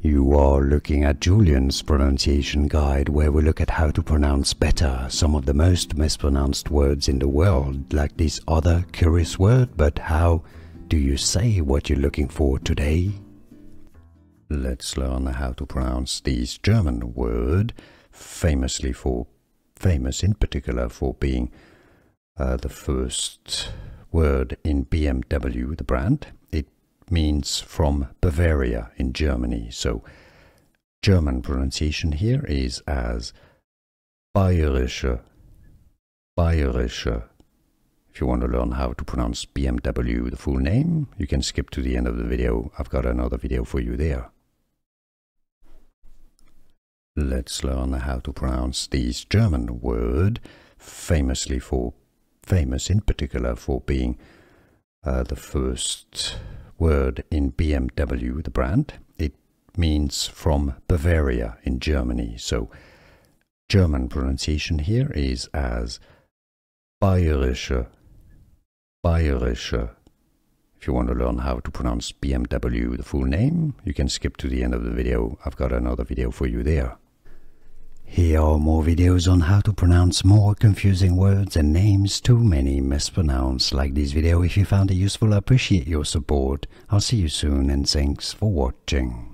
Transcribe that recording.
You are looking at Julian's pronunciation guide, where we look at how to pronounce better some of the most mispronounced words in the world, like this other curious word. But how do you say what you're looking for today? Let's learn how to pronounce this German word, famous in particular for being the first word in BMW, the brand. It means from Bavaria in Germany. So German pronunciation here is as Bayerische. If you want to learn how to pronounce BMW, the full name, you can skip to the end of the video. I've got another video for you there. Let's learn how to pronounce this German word, famous in particular for being the first word in BMW, the brand. It means from Bavaria in Germany. So German pronunciation here is as Bayerische. If you want to learn how to pronounce BMW, the full name, you can skip to the end of the video. I've got another video for you there. Here are more videos on how to pronounce more confusing words and names too many mispronounced. Like this video if you found it useful. I appreciate your support. I'll see you soon and thanks for watching.